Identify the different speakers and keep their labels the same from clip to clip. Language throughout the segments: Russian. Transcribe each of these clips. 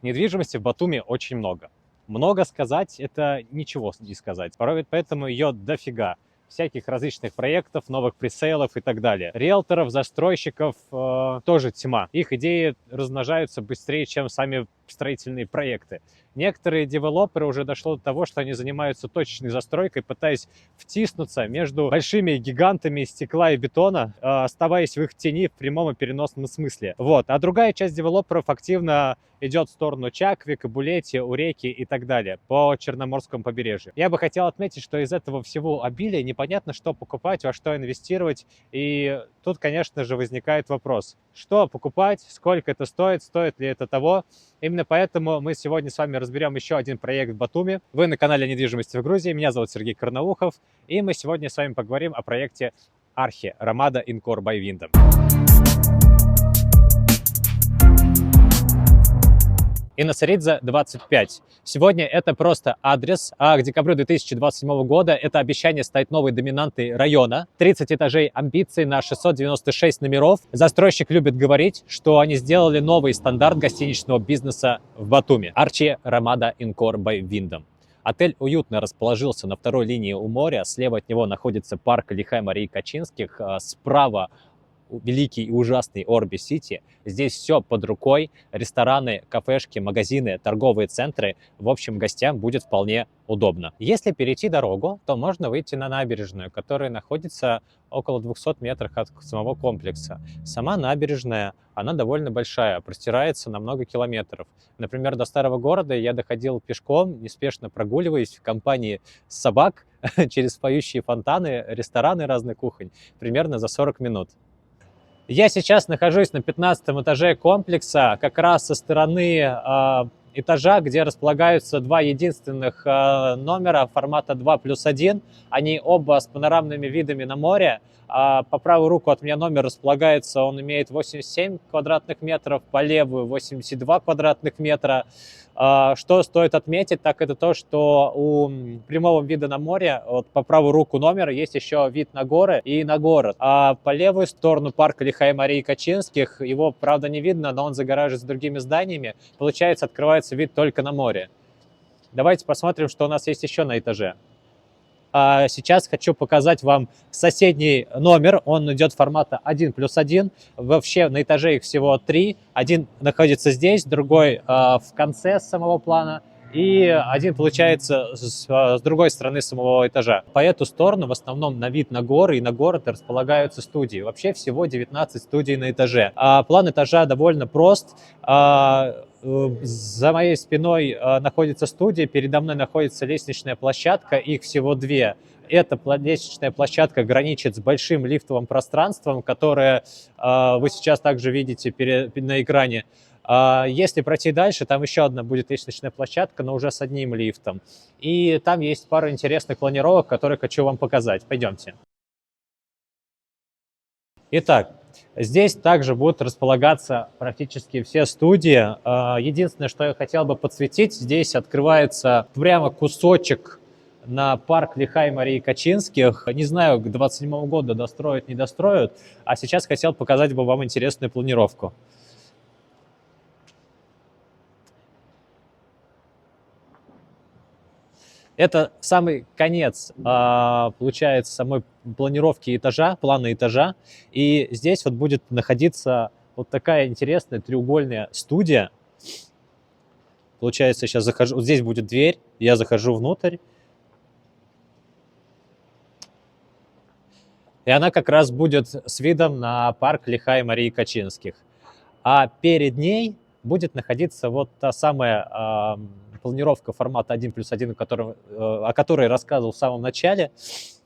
Speaker 1: Недвижимости в Батуми очень много. Много сказать — это ничего не сказать. Поэтому ее дофига. Всяких различных проектов, новых пресейлов и так далее. Риэлторов, застройщиков тоже тьма. Их идеи размножаются быстрее, чем сами строительные проекты. Некоторые девелоперы уже дошло до того, что они занимаются точечной застройкой, пытаясь втиснуться между большими гигантами стекла и бетона, оставаясь в их тени в прямом и переносном смысле. Вот. А другая часть девелоперов активно идет в сторону Чаквы, Кабулети, Уреки и так далее по Черноморскому побережью. Я бы хотел отметить, что из этого всего обилия непонятно, что покупать, во что инвестировать. И тут, конечно же, возникает вопрос, что покупать, сколько это стоит, стоит ли это того. Именно поэтому мы сегодня с вами разберем еще один проект в Батуми. Вы на канале «Недвижимость в Грузии». Меня зовут Сергей Карнаухов. И мы сегодня с вами поговорим о проекте Архи Рамада Инкор by Wyndham. Инасаридзе 25. Сегодня это просто адрес, а к декабрю 2027 года это обещание стать новой доминантой района. 30 этажей, амбиций на 696 номеров. Застройщик любит говорить, что они сделали новый стандарт гостиничного бизнеса в Батуми. Архи Рамада Инкор by Wyndham. Отель уютно расположился на второй линии у моря. Слева от него находится парк Лихай Марии Качинских. Справа великий и ужасный Орби-Сити. Здесь все под рукой. Рестораны, кафешки, магазины, торговые центры. В общем, гостям будет вполне удобно. Если перейти дорогу, то можно выйти на набережную, которая находится около 200 метров от самого комплекса. Сама набережная, она довольно большая, простирается на много километров. Например, до старого города я доходил пешком, неспешно прогуливаясь в компании собак через поющие фонтаны, рестораны разных кухонь, примерно за 40 минут. Я сейчас нахожусь на 15 этаже комплекса, как раз со стороны этажа, где располагаются два единственных номера формата 2+1. Они оба с панорамными видами на море. По правую руку от меня номер располагается, он имеет 87 квадратных метров, по левую 82 квадратных метра. Что стоит отметить, так это то, что у прямого вида на море, вот по правую руку номера, есть еще вид на горы и на город. А по левую сторону парка Лихай Марии Качинских, его, правда, не видно, но он загораживается другими зданиями. Получается, открывается вид только на море. Давайте посмотрим, что у нас есть еще на этаже. Сейчас хочу показать вам соседний номер. Он идет формата 1+1. Вообще на этаже их всего 3. Один находится здесь, другой в конце самого плана. И один, получается, с другой стороны самого этажа. По эту сторону в основном на вид на горы и на город располагаются студии. Вообще всего 19 студий на этаже. План этажа довольно прост. За моей спиной находится студия, передо мной находится лестничная площадка, их всего две. Эта лестничная площадка граничит с большим лифтовым пространством, которое вы сейчас также видите на экране. Если пройти дальше, там еще одна будет лестничная площадка, но уже с одним лифтом. И там есть пару интересных планировок, которые хочу вам показать. Пойдемте. Итак, здесь также будут располагаться практически все студии. Единственное, что я хотел бы подсветить, здесь открывается прямо кусочек на парк Лихай Марии Качинских. Не знаю, к 2027 году достроят, не достроят, а сейчас хотел показать бы вам интересную планировку. Это самый конец, получается, самой планировки этажа, плана этажа. И здесь вот будет находиться вот такая интересная треугольная студия. Получается, сейчас захожу, вот здесь будет дверь, я захожу внутрь. И она как раз будет с видом на парк Лихай Марии Качинских. А перед ней будет находиться вот та самая планировка формата 1+1, о которой я рассказывал в самом начале.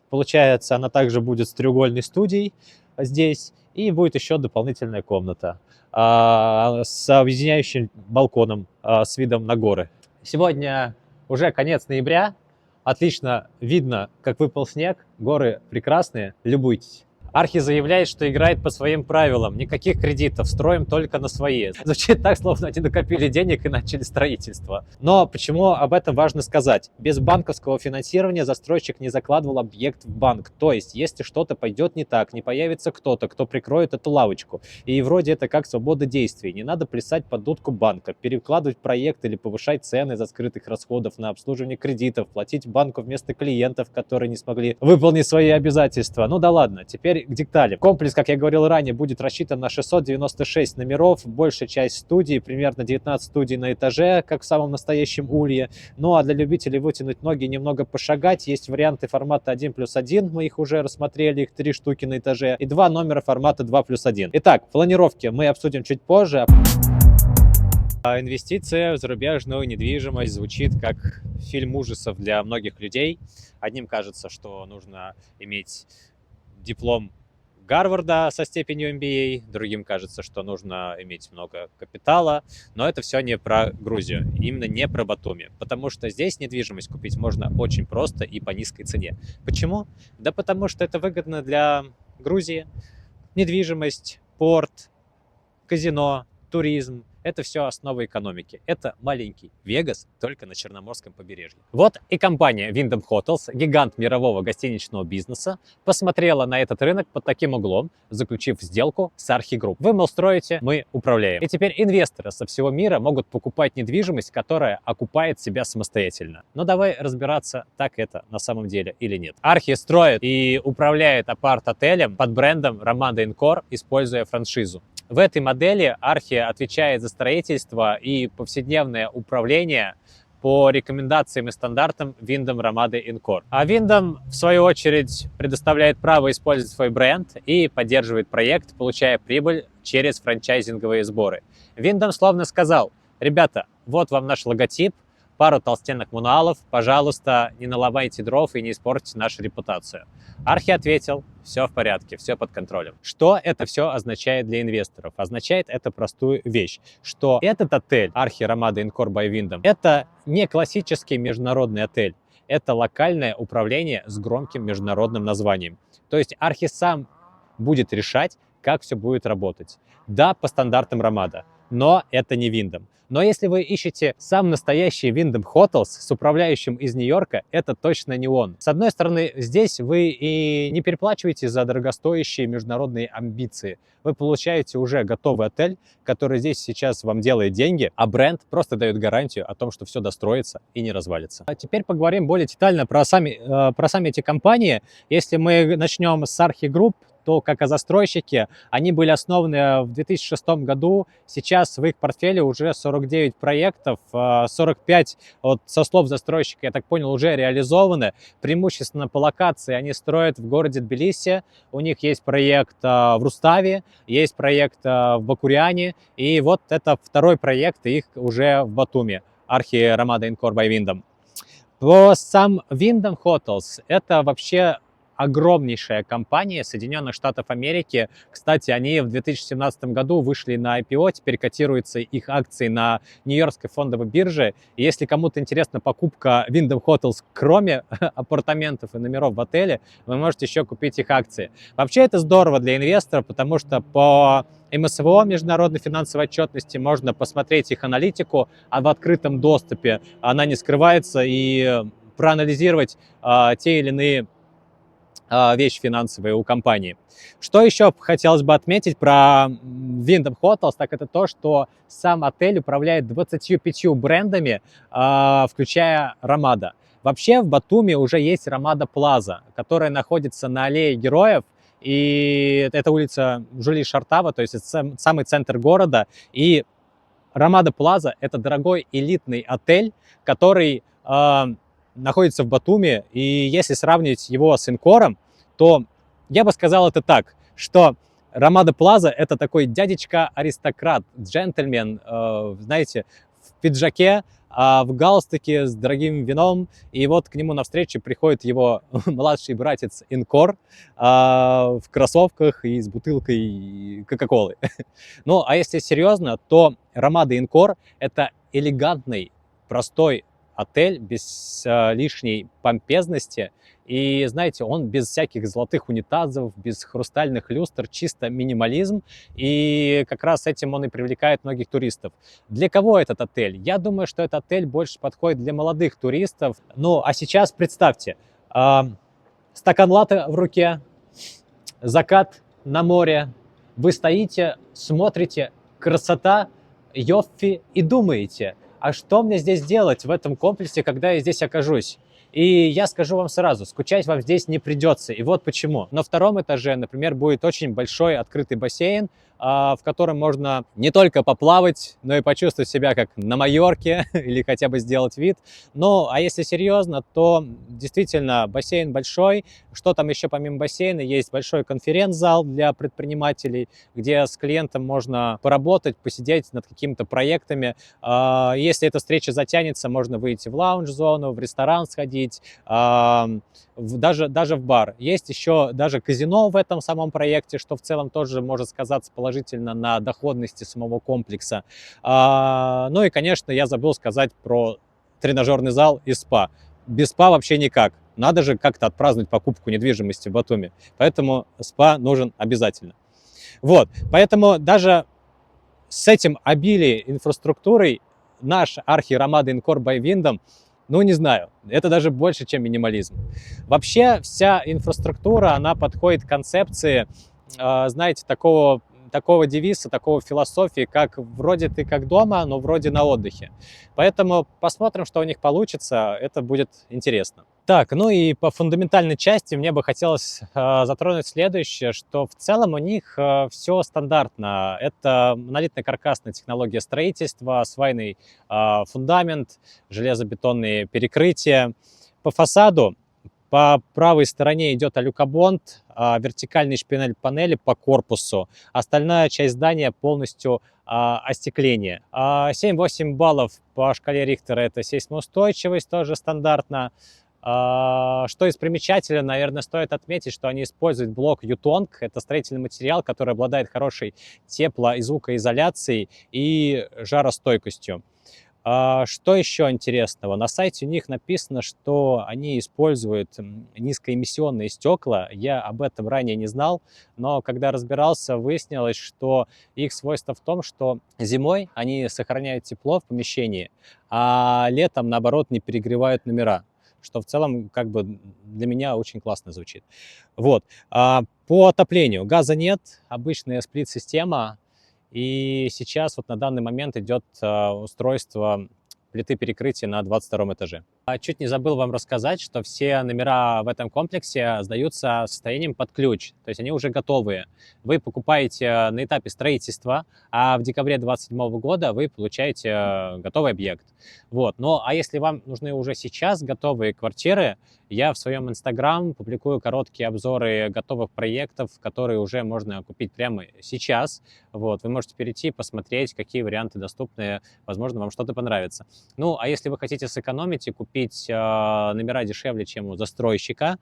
Speaker 1: Получается, она также будет с треугольной студией здесь. И будет еще дополнительная комната с объединяющим балконом с видом на горы. Сегодня уже конец ноября. Отлично видно, как выпал снег. Горы прекрасные. Любуйтесь. Архи заявляет, что играет по своим правилам. Никаких кредитов, строим только на свои. Звучит так, словно они накопили денег и начали строительство. Но почему об этом важно сказать? Без банковского финансирования застройщик не закладывал объект в банк. То есть, если что-то пойдет не так, не появится кто-то, кто прикроет эту лавочку. И вроде это как свобода действий. Не надо плясать под дудку банка, перекладывать проект или повышать цены за скрытых расходов на обслуживание кредитов, платить банку вместо клиентов, которые не смогли выполнить свои обязательства. Ну да ладно, теперь к деталям. Комплекс, как я говорил ранее, будет рассчитан на 696 номеров, большая часть студий, примерно 19 студий на этаже, как в самом настоящем улье. Ну а для любителей вытянуть ноги, немного пошагать, есть варианты формата 1+1, мы их уже рассмотрели, их 3 штуки на этаже, и 2 номера формата 2+1. Итак, планировки мы обсудим чуть позже. Инвестиция в зарубежную недвижимость звучит как фильм ужасов для многих людей. Одним кажется, что нужно иметь диплом Гарварда со степенью MBA, другим кажется, что нужно иметь много капитала, но это все не про Грузию, именно не про Батуми, потому что здесь недвижимость купить можно очень просто и по низкой цене. Почему? Да потому что это выгодно для Грузии. Недвижимость, порт, казино, туризм – это все основа экономики. Это маленький Вегас, только на Черноморском побережье. Вот и компания Wyndham Hotels, гигант мирового гостиничного бизнеса, посмотрела на этот рынок под таким углом, заключив сделку с Archi Group. Вы, мол, строите, мы управляем. И теперь инвесторы со всего мира могут покупать недвижимость, которая окупает себя самостоятельно. Но давай разбираться, так это на самом деле или нет. Archi строит и управляет апарт-отелем под брендом Ramada Encore, используя франшизу. В этой модели Archi отвечает за строительство и повседневное управление по рекомендациям и стандартам Wyndham Ramada Encore. А Wyndham, в свою очередь, предоставляет право использовать свой бренд и поддерживает проект, получая прибыль через франчайзинговые сборы. Wyndham словно сказал: ребята, вот вам наш логотип, пару толстенных мануалов, пожалуйста, не наломайте дров и не испортите нашу репутацию. Archi ответил: все в порядке, все под контролем. Что это все означает для инвесторов? Означает это простую вещь, что этот отель Archi Ramada Encore by Wyndham — это не классический международный отель, это локальное управление с громким международным названием. То есть Archi сам будет решать, как все будет работать. Да, по стандартам Ramada, но это не Wyndham. Но если вы ищете сам настоящий Wyndham Hotels с управляющим из Нью-Йорка, это точно не он. С одной стороны, здесь вы и не переплачиваете за дорогостоящие международные амбиции. Вы получаете уже готовый отель, который здесь сейчас вам делает деньги, а бренд просто дает гарантию о том, что все достроится и не развалится. А теперь поговорим более детально про сами эти компании. Если мы начнем с Archi Group, то как о застройщике, они были основаны в 2006 году. Сейчас в их портфеле уже 49 проектов, 45, вот со слов застройщика, я так понял, уже реализованы. Преимущественно по локации они строят в городе Тбилиси. У них есть проект в Руставе, есть проект в Бакуряне. И вот это второй проект их уже в Батуми. Archi Ramada Encore by Wyndham. По сам Wyndham Hotels это вообще огромнейшая компания Соединенных Штатов Америки. Кстати, они в 2017 году вышли на IPO, теперь котируются их акции на Нью-Йоркской фондовой бирже. И если кому-то интересна покупка Wyndham Hotels, кроме апартаментов и номеров в отеле, вы можете еще купить их акции. Вообще это здорово для инвесторов, потому что по МСВО, международной финансовой отчетности, можно посмотреть их аналитику, а в открытом доступе она не скрывается, и проанализировать те или иные вещи финансовые у компании. Что еще хотелось бы отметить про Wyndham Hotels, так это то, что сам отель управляет 25 брендами, включая Ramada. Вообще в Батуми уже есть Ramada Plaza, которая находится на аллее Героев, и это улица Жули Шартава, то есть это самый центр города. И Ramada Plaza — это дорогой элитный отель, который находится в Батуми, и если сравнивать его с Инкором, то я бы сказал это так, что Ramada Plaza — это такой дядечка-аристократ, джентльмен, знаете, в пиджаке, в галстуке с дорогим вином, и вот к нему навстречу приходит его младший братец Инкор в кроссовках и с бутылкой Кока-Колы. Ну, а если серьезно, то Ramada Encore — это элегантный, простой отель без лишней помпезности. И, знаете, он без всяких золотых унитазов, без хрустальных люстр, чисто минимализм. И как раз этим он и привлекает многих туристов. Для кого этот отель? Я думаю, что этот отель больше подходит для молодых туристов. Ну, а сейчас представьте, стакан латте в руке, закат на море. Вы стоите, смотрите, красота, йоффи, и думаете, а что мне здесь делать в этом комплексе, когда я здесь окажусь? И я скажу вам сразу, скучать вам здесь не придется. И вот почему. На втором этаже, например, будет очень большой открытый бассейн, в котором можно не только поплавать, но и почувствовать себя как на Майорке или хотя бы сделать вид. Ну, а если серьезно, то действительно бассейн большой. Что там еще помимо бассейна? Есть большой конференц-зал для предпринимателей, где с клиентом можно поработать, посидеть над какими-то проектами. Если эта встреча затянется, можно выйти в лаунж-зону, в ресторан сходить, даже в бар. Есть еще даже казино в этом самом проекте, что в целом тоже может сказаться положительно на доходности самого комплекса. Ну и, конечно, я забыл сказать про тренажерный зал и спа. Без спа вообще никак. Надо же как-то отпраздновать покупку недвижимости в Батуми. Поэтому спа нужен обязательно. Вот, поэтому даже с этим обилием инфраструктурой наш Архи-Рамада Инкор by Wyndham, ну, не знаю, это даже больше, чем минимализм. Вообще вся инфраструктура, она подходит к концепции, знаете, такого девиза, такого философии, как вроде ты как дома, но вроде на отдыхе. Поэтому посмотрим, что у них получится, это будет интересно. Так, ну и по фундаментальной части мне бы хотелось затронуть следующее, что в целом у них все стандартно. Это монолитно-каркасная технология строительства, свайный фундамент, железобетонные перекрытия. По фасаду по правой стороне идет алюкобонд, вертикальные шпинель-панели по корпусу. Остальная часть здания полностью остекление. 7-8 баллов по шкале Рихтера — это сейсмоустойчивость, тоже стандартно. Что из примечательного, наверное, стоит отметить, что они используют блок Ютонг. Это строительный материал, который обладает хорошей тепло- и звукоизоляцией и жаростойкостью. Что еще интересного? На сайте у них написано, что они используют низкоэмиссионные стекла. Я об этом ранее не знал, но когда разбирался, выяснилось, что их свойство в том, что зимой они сохраняют тепло в помещении, а летом, наоборот, не перегревают номера, что в целом как бы для меня очень классно звучит. Вот. По отоплению газа нет, обычная сплит-система. И сейчас вот на данный момент идет устройство плиты перекрытия на 22 этаже. Чуть не забыл вам рассказать, что все номера в этом комплексе сдаются состоянием под ключ, то есть они уже готовые. Вы покупаете на этапе строительства, а в декабре 2027 года вы получаете готовый объект. Вот. Ну, а если вам нужны уже сейчас готовые квартиры, я в своем Инстаграм публикую короткие обзоры готовых проектов, которые уже можно купить прямо сейчас. Вот. Вы можете перейти, посмотреть, какие варианты доступны, возможно, вам что-то понравится. Ну, а если вы хотите сэкономить и купить номера дешевле, чем у застройщика,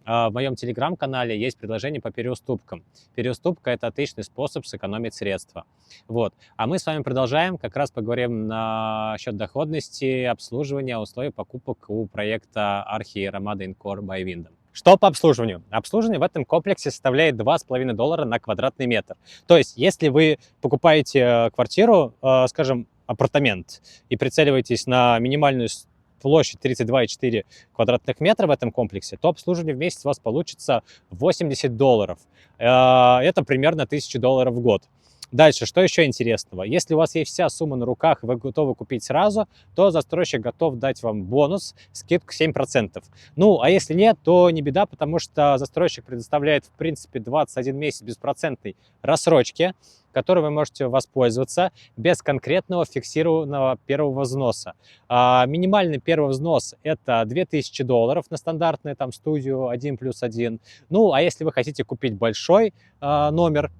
Speaker 1: в моем телеграм-канале есть предложение по переуступкам. Переуступка — это отличный способ сэкономить средства. Вот. А мы с вами продолжаем, как раз поговорим насчет доходности, обслуживания, условий покупок у проекта Архи-Рамада Инкор by Wyndham. Что по обслуживанию? Обслуживание в этом комплексе составляет $2,5 на квадратный метр. То есть, если вы покупаете квартиру, скажем, апартамент, и прицеливаетесь на минимальную площадь 32,4 квадратных метра в этом комплексе, то обслуживание в месяц у вас получится $80. Это примерно $1000 в год. Дальше, что еще интересного? Если у вас есть вся сумма на руках, и вы готовы купить сразу, то застройщик готов дать вам бонус, скидку 7%. Ну, а если нет, то не беда, потому что застройщик предоставляет, в принципе, 21 месяц беспроцентной рассрочки, которой вы можете воспользоваться без конкретного фиксированного первого взноса. Минимальный первый взнос — это $2000 на стандартную там студию 1+1. Ну, а если вы хотите купить большой номер,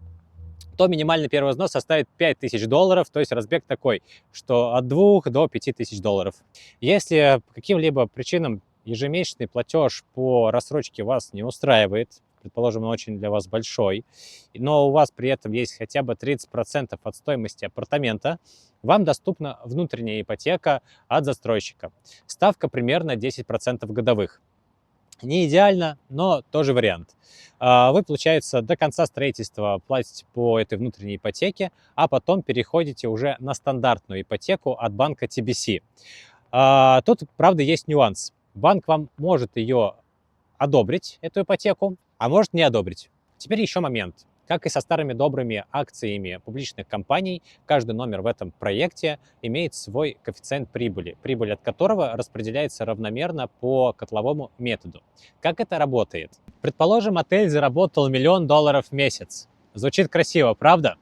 Speaker 1: то минимальный первый взнос составит $5000, то есть разбег такой, что от $2000 до $5000. Если по каким-либо причинам ежемесячный платеж по рассрочке вас не устраивает, предположим, он очень для вас большой, но у вас при этом есть хотя бы 30% от стоимости апартамента, вам доступна внутренняя ипотека от застройщика. Ставка примерно 10% годовых. Не идеально, но тоже вариант. Вы, получается, до конца строительства платите по этой внутренней ипотеке, а потом переходите уже на стандартную ипотеку от банка TBC. Тут, правда, есть нюанс. Банк вам может ее одобрить, эту ипотеку, а может не одобрить. Теперь еще момент. Как и со старыми добрыми акциями публичных компаний, каждый номер в этом проекте имеет свой коэффициент прибыли, прибыль от которого распределяется равномерно по котловому методу. Как это работает? Предположим, отель заработал $1 миллион в месяц. Звучит красиво, правда?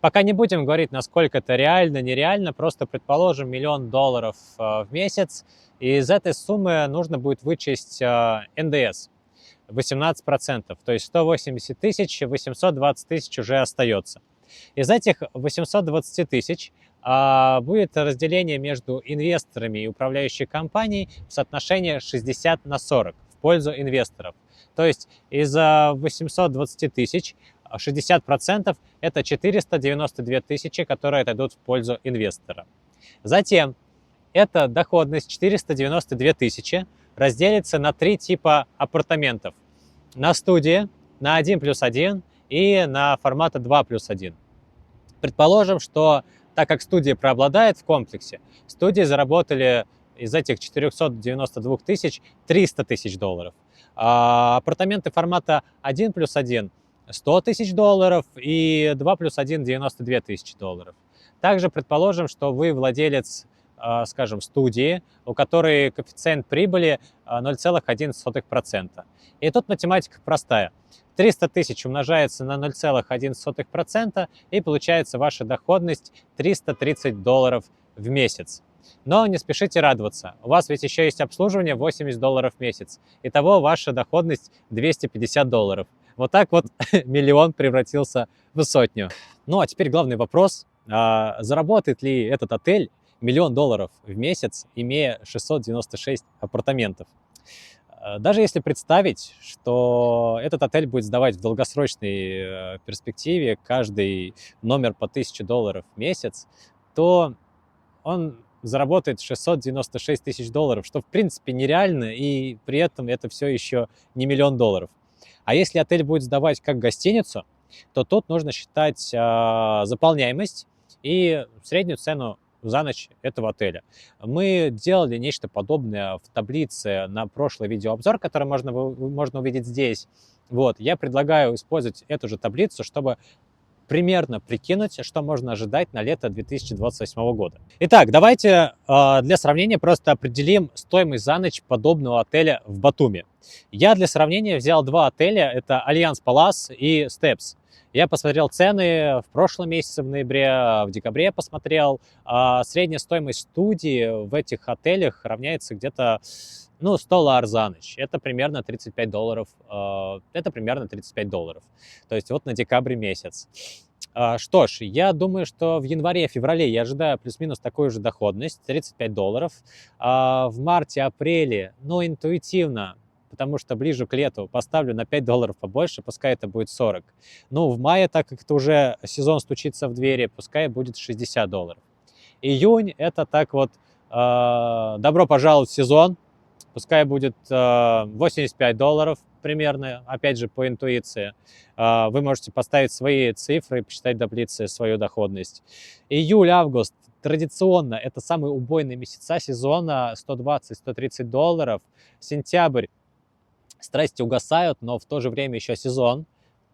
Speaker 1: Пока не будем говорить, насколько это реально, нереально, просто предположим $1 миллион в месяц, и из этой суммы нужно будет вычесть НДС. 18%, то есть 180 тысяч, 820 тысяч уже остается. Из этих 820 тысяч будет разделение между инвесторами и управляющей компанией в соотношении 60/40 в пользу инвесторов. То есть из 820 тысяч 60% это 492 тысячи, которые отойдут в пользу инвестора. Затем эта доходность 492 тысячи разделится на 3 типа апартаментов. На студии, на 1+1 и на формата 2+1. Предположим, что так как студии преобладает в комплексе, студии заработали из этих 492 тысяч $300 тысяч. А апартаменты формата 1+1 $100 тысяч и 2+1 $92 тысячи. Также предположим, что вы владелец, скажем, студии, у которой коэффициент прибыли 0,1%. И тут математика простая. 300 тысяч умножается на 0,1% и получается ваша доходность $330 в месяц. Но не спешите радоваться. У вас ведь еще есть обслуживание $80 в месяц. Итого ваша доходность $250. Вот так вот миллион превратился в сотню. Ну а теперь главный вопрос. Заработает ли этот отель $1 миллион в месяц, имея 696 апартаментов? Даже если представить, что этот отель будет сдавать в долгосрочной перспективе каждый номер по $1000 в месяц, то он заработает 696 тысяч долларов, что в принципе нереально, и при этом это все еще не $1 миллион. А если отель будет сдавать как гостиницу, то тут нужно считать заполняемость и среднюю цену за ночь этого отеля. Мы делали нечто подобное в таблице на прошлый видеообзор, который можно увидеть здесь. Вот, я предлагаю использовать эту же таблицу, чтобы примерно прикинуть, что можно ожидать на лето 2028 года. Итак, давайте для сравнения просто определим стоимость за ночь подобного отеля в Батуми. Я для сравнения взял 2 отеля, это Альянс Палас и Steps. Я посмотрел цены в прошлом месяце, в ноябре, в декабре посмотрел. Средняя стоимость студии в этих отелях равняется где-то, ну, $100 за ночь. Это примерно $35. Это примерно $35. То есть вот на декабрь месяц. Что ж, я думаю, что в январе-феврале я ожидаю плюс-минус такую же доходность, $35. В марте-апреле, ну, интуитивно, потому что ближе к лету поставлю на $5 побольше, пускай это будет 40. Ну, в мае, так как это уже сезон стучится в двери, пускай будет $60. Июнь, это так вот, добро пожаловать в сезон, пускай будет $85 примерно, опять же, по интуиции. Вы можете поставить свои цифры и посчитать в таблице свою доходность. Июль-август. Традиционно это самые убойные месяца сезона, $120-130. Сентябрь. Страсти угасают, но в то же время еще сезон.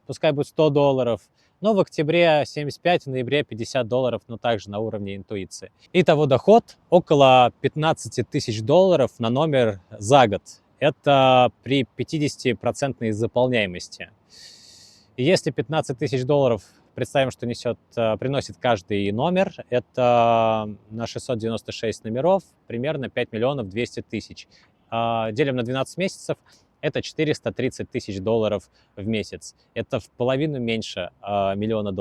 Speaker 1: Пускай будет $100. Но в октябре 75, в ноябре $50, но также на уровне интуиции. Итого доход около $15 тысяч на номер за год. Это при 50% заполняемости. И если $15 тысяч представим, что приносит каждый номер, это на 696 номеров примерно 5 200 000. Делим на 12 месяцев, это $430 тысяч в месяц. Это в половину меньше $1 миллиона,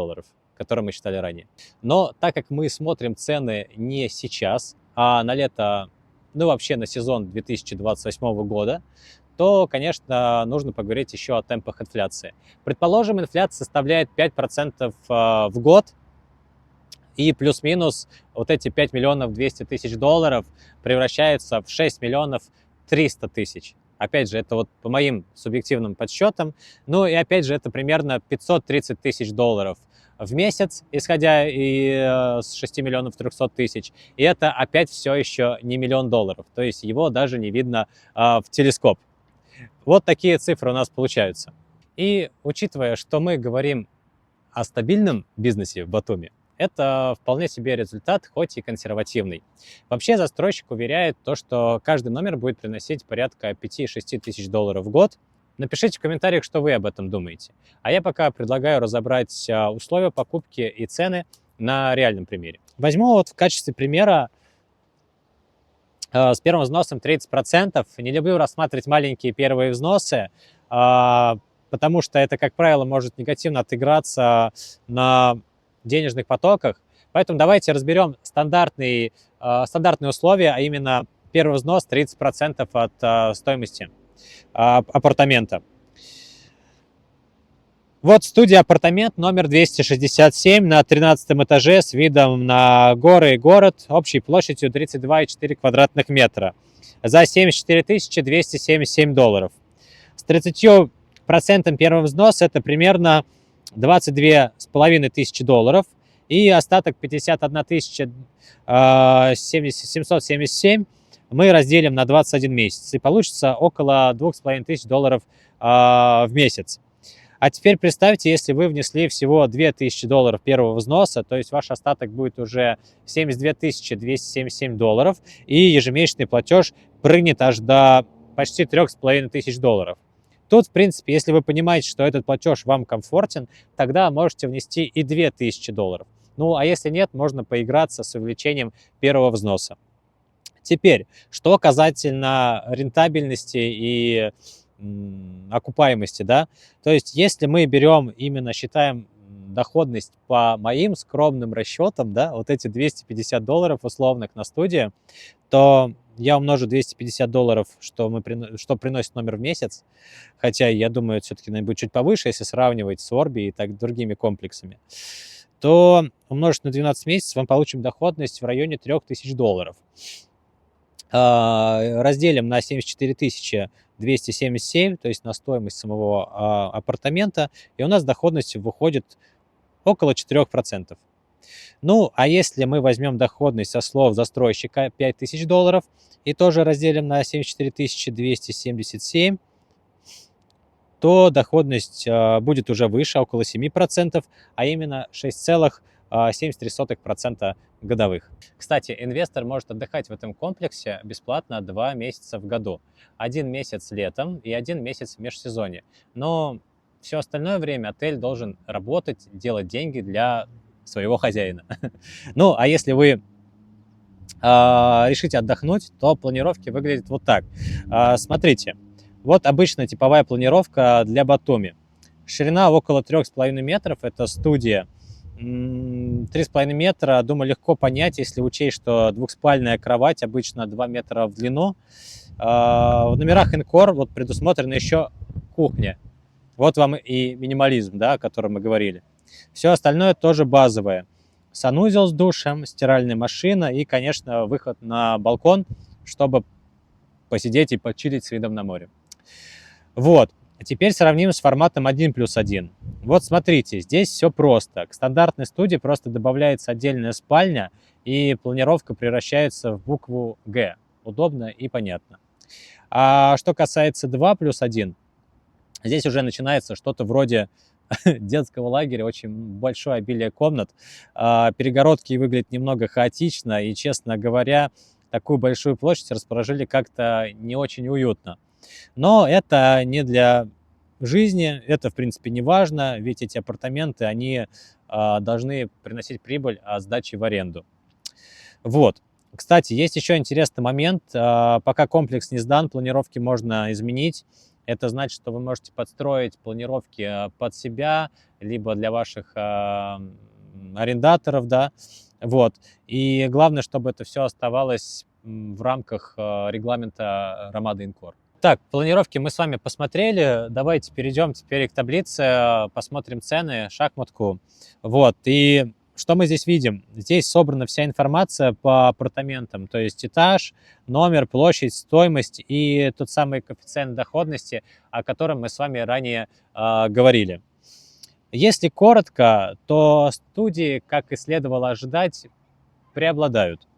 Speaker 1: которые мы считали ранее. Но так как мы смотрим цены не сейчас, а на лето, ну вообще на сезон 2028 года, то, конечно, нужно поговорить еще о темпах инфляции. Предположим, инфляция составляет 5% в год, и плюс-минус вот эти 5 миллионов 200 тысяч долларов превращаются в 6 миллионов 300 тысяч. Опять же, это вот по моим субъективным подсчетам. Ну и опять же, это примерно 530 тысяч долларов в месяц, исходя с 6 миллионов 300 тысяч. И это опять все еще не миллион долларов. То есть его даже не видно в телескоп. Вот такие цифры у нас получаются. И учитывая, что мы говорим о стабильном бизнесе в Батуми, это вполне себе результат, хоть и консервативный. Вообще застройщик уверяет то, что каждый номер будет приносить порядка 5-6 тысяч долларов в год. Напишите в комментариях, что вы об этом думаете. А я пока предлагаю разобрать условия покупки и цены на реальном примере. Возьму вот в качестве примера с первым взносом 30%. Не люблю рассматривать маленькие первые взносы, потому что это, как правило, может негативно отыграться на денежных потоках. Поэтому давайте разберем стандартные условия, а именно первый взнос 30% от стоимости апартамента. Вот студия апартамент номер 267 на 13 этаже с видом на горы и город, общей площадью 32,4 квадратных метра за 74 277 долларов. С 30% первого взноса это примерно 22 500 долларов, и остаток 51 777 мы разделим на 21 месяц, и получится около 2500 долларов в месяц. А теперь представьте, если вы внесли всего 2000 долларов первого взноса, то есть ваш остаток будет уже 72 277 долларов, и ежемесячный платеж прыгнет аж до почти 3500 долларов. Тут, в принципе, если вы понимаете, что этот платеж вам комфортен, тогда можете внести и 2000 долларов. Ну, а если нет, можно поиграться с увеличением первого взноса. Теперь, что касательно рентабельности и окупаемости, да, то есть если мы берем, именно считаем доходность по моим скромным расчетам, да, вот эти 250 долларов условных на студии, то я умножу 250 долларов, что приносит номер в месяц, хотя я думаю, это все-таки будет чуть повыше, если сравнивать с Орби и так другими комплексами, то умножить на 12 месяцев мы получим доходность в районе 3000 долларов. Разделим на 74 277, то есть на стоимость самого апартамента, и у нас доходность выходит около 4%. Ну, а если мы возьмем доходность со слов застройщика 5000 долларов и тоже разделим на 74 277, то доходность будет уже выше, около 7%, а именно 6,73% годовых. Кстати, инвестор может отдыхать в этом комплексе бесплатно 2 месяца в году. 1 месяц летом и 1 месяц в межсезонье. Но все остальное время отель должен работать, делать деньги для своего хозяина. Ну, а если вы решите отдохнуть, то планировки выглядят вот так. Смотрите, вот обычная типовая планировка для Батуми. Ширина около 3,5 метров, это студия. 3,5 метра, думаю, легко понять, если учесть, что двухспальная кровать обычно 2 метра в длину. В номерах Encore вот предусмотрена еще кухня. Вот вам и минимализм, да, о котором мы говорили. Все остальное тоже базовое. Санузел с душем, стиральная машина и, конечно, выход на балкон, чтобы посидеть и почилить с видом на море. Вот. Теперь сравним с форматом 1+1. Вот смотрите, здесь все просто. К стандартной студии просто добавляется отдельная спальня, и планировка превращается в букву «Г». Удобно и понятно. А что касается 2+1, здесь уже начинается что-то вроде детского лагеря, очень большое обилие комнат. Перегородки выглядят немного хаотично, и, честно говоря, такую большую площадь расположили как-то не очень уютно. Но это не для жизни, это, в принципе, не важно, ведь эти апартаменты, они должны приносить прибыль от сдачи в аренду. Вот. Кстати, есть еще интересный момент. Пока комплекс не сдан, планировки можно изменить. Это значит, что вы можете подстроить планировки под себя, либо для ваших арендаторов, да. Вот. И главное, чтобы это все оставалось в рамках регламента Рамада Encore. Так, планировки мы с вами посмотрели. Давайте перейдем теперь к таблице, посмотрим цены, шахматку. Вот, и что мы здесь видим? Здесь собрана вся информация по апартаментам, то есть этаж, номер, площадь, стоимость и тот самый коэффициент доходности, о котором мы с вами ранее говорили. Если коротко, то студии, как и следовало ожидать, преобладают.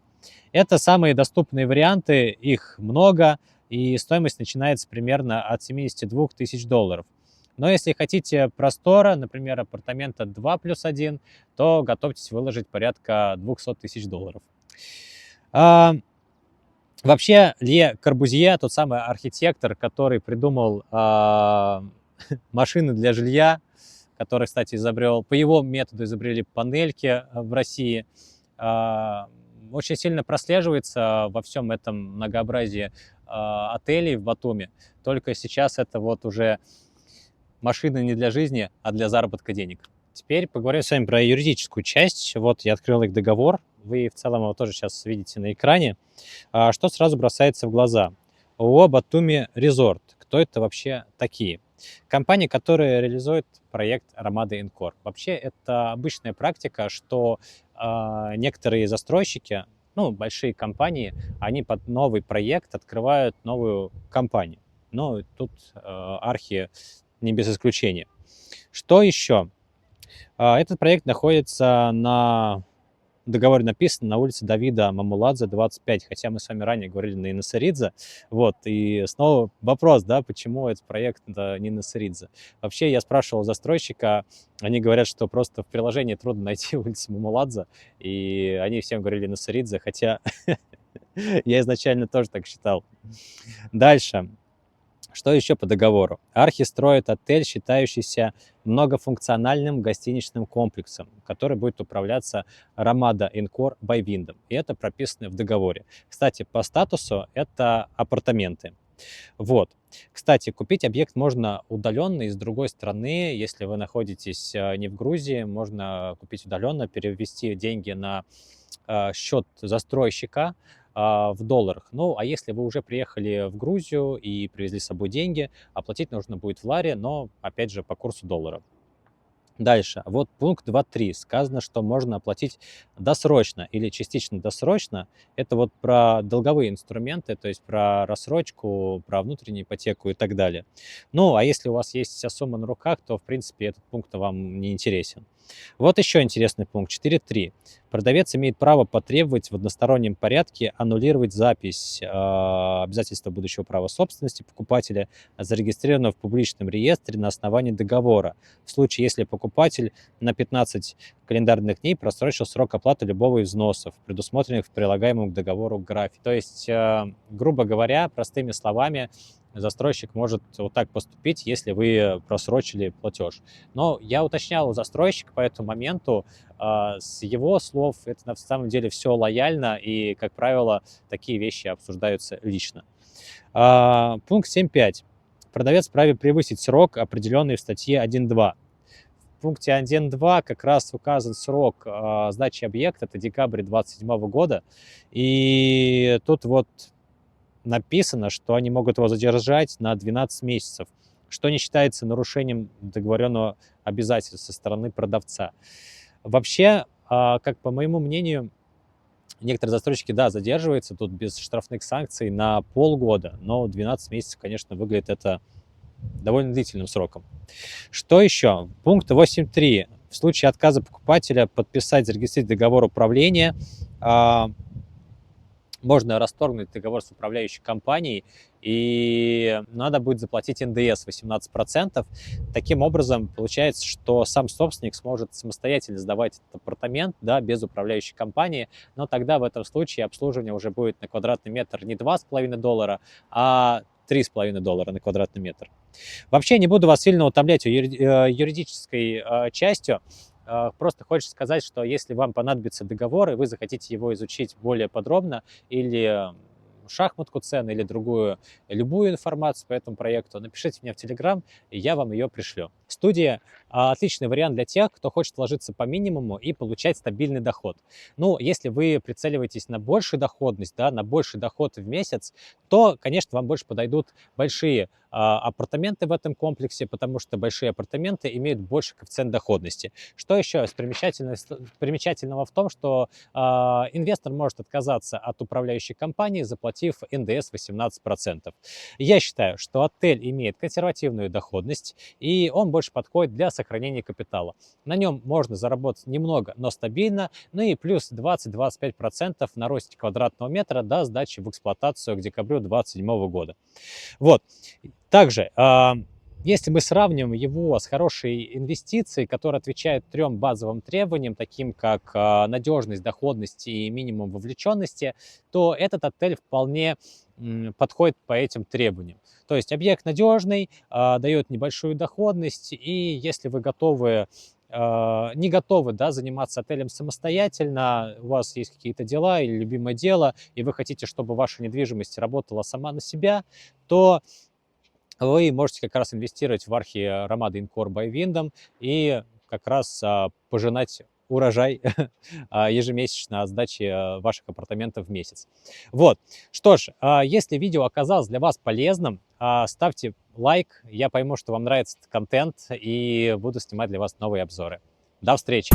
Speaker 1: Это самые доступные варианты, их много, и стоимость начинается примерно от 72 тысяч долларов. Но если хотите простора, например, апартамента 2+1, то готовьтесь выложить порядка 200 тысяч долларов. Вообще, Ле Корбузье, тот самый архитектор, который придумал машины для жилья, который, кстати, изобрел, по его методу изобрели панельки в России, очень сильно прослеживается во всем этом многообразии отелей в Батуми. Только сейчас это вот уже машины не для жизни, а для заработка денег. Теперь поговорим с вами про юридическую часть. Вот я открыл их договор. Вы в целом его тоже сейчас видите на экране. Что сразу бросается в глаза? ООО «Батуми Резорт». Кто это вообще такие? Компания, которая реализует проект Ramada Encore. Вообще это обычная практика, что некоторые застройщики, ну, большие компании, они под новый проект открывают новую компанию. Но тут архи не без исключения. Что еще? Этот проект находится на договоре написано на улице Давида Мамуладзе, 25, хотя мы с вами ранее говорили на Инасаридзе. Вот, и снова вопрос, да, почему этот проект не Инасаридзе. Вообще, я спрашивал застройщика, они говорят, что просто в приложении трудно найти улицу Мамуладзе, и они всем говорили Инасаридзе, хотя я изначально тоже так считал. Дальше. Что еще по договору? Архи строит отель, считающийся многофункциональным гостиничным комплексом, который будет управляться Ramada Encore by Wyndham. И это прописано в договоре. Кстати, по статусу это апартаменты. Вот. Кстати, купить объект можно удаленно из другой страны. Если вы находитесь не в Грузии, можно купить удаленно, перевести деньги на счет застройщика в долларах. Ну, а если вы уже приехали в Грузию и привезли с собой деньги, оплатить нужно будет в ларе, но, опять же, по курсу доллара. Дальше. Вот пункт 2.3. Сказано, что можно оплатить досрочно или частично досрочно. Это вот про долговые инструменты, то есть про рассрочку, про внутреннюю ипотеку и так далее. Ну, а если у вас есть вся сумма на руках, то, в принципе, этот пункт вам не интересен. Вот еще интересный пункт 4.3. Продавец имеет право потребовать в одностороннем порядке аннулировать запись обязательства будущего права собственности покупателя, зарегистрированного в публичном реестре на основании договора, в случае, если покупатель на 15 календарных дней просрочил срок оплаты любого из взносов, предусмотренных в прилагаемом к договору графике. То есть, грубо говоря, простыми словами, застройщик может вот так поступить, если вы просрочили платеж. Но я уточнял у застройщика по этому моменту, с его слов это на самом деле все лояльно, и, как правило, такие вещи обсуждаются лично. Пункт 7.5. Продавец вправе превысить срок, определенный в статье 1.2. В пункте 1.2 как раз указан срок сдачи объекта, это декабрь 2027 года, и тут вот написано, что они могут его задержать на 12 месяцев, что не считается нарушением договоренного обязательства со стороны продавца. Вообще, как по моему мнению, некоторые застройщики, да, задерживаются тут без штрафных санкций на полгода, но 12 месяцев, конечно, выглядит это довольно длительным сроком. Что еще? Пункт 8.3. В случае отказа покупателя подписать, зарегистрировать договор управления, можно расторгнуть договор с управляющей компанией, и надо будет заплатить НДС 18%. Таким образом, получается, что сам собственник сможет самостоятельно сдавать этот апартамент, да, без управляющей компании, но тогда в этом случае обслуживание уже будет на квадратный метр не $2,5, а $3,5 на квадратный метр. Вообще не буду вас сильно утомлять юридической частью. Просто хочется сказать, что если вам понадобится договор, и вы захотите его изучить более подробно, или шахматку цен, или любую информацию по этому проекту, напишите мне в Telegram, и я вам ее пришлю. Студия отличный вариант для тех, кто хочет вложиться по минимуму и получать стабильный доход. Ну, если вы прицеливаетесь на большую доходность, да, на больший доход в месяц, то, конечно, вам больше подойдут большие апартаменты в этом комплексе, потому что большие апартаменты имеют больше коэффициент доходности. Что еще из примечательного в том, что инвестор может отказаться от управляющей компании, заплатив НДС 18%. Я считаю, что отель имеет консервативную доходность, и он больше подходит для сохранения капитала. На нем можно заработать немного, но стабильно, ну и плюс 20-25% на росте квадратного метра до сдачи в эксплуатацию к декабрю 2027 года. Вот. Также, если мы сравним его с хорошей инвестицией, которая отвечает 3 базовым требованиям, таким как надежность, доходность и минимум вовлеченности, то этот отель вполне подходит по этим требованиям. То есть объект надежный, дает небольшую доходность, и если вы не готовы, да, заниматься отелем самостоятельно, у вас есть какие-то дела или любимое дело, и вы хотите, чтобы ваша недвижимость работала сама на себя, то вы можете как раз инвестировать в архи Ramada Encore by Wyndham и как раз пожинать урожай ежемесячно от сдачи ваших апартаментов в месяц. Вот. Что ж, если видео оказалось для вас полезным, ставьте лайк, я пойму, что вам нравится этот контент, и буду снимать для вас новые обзоры. До встречи!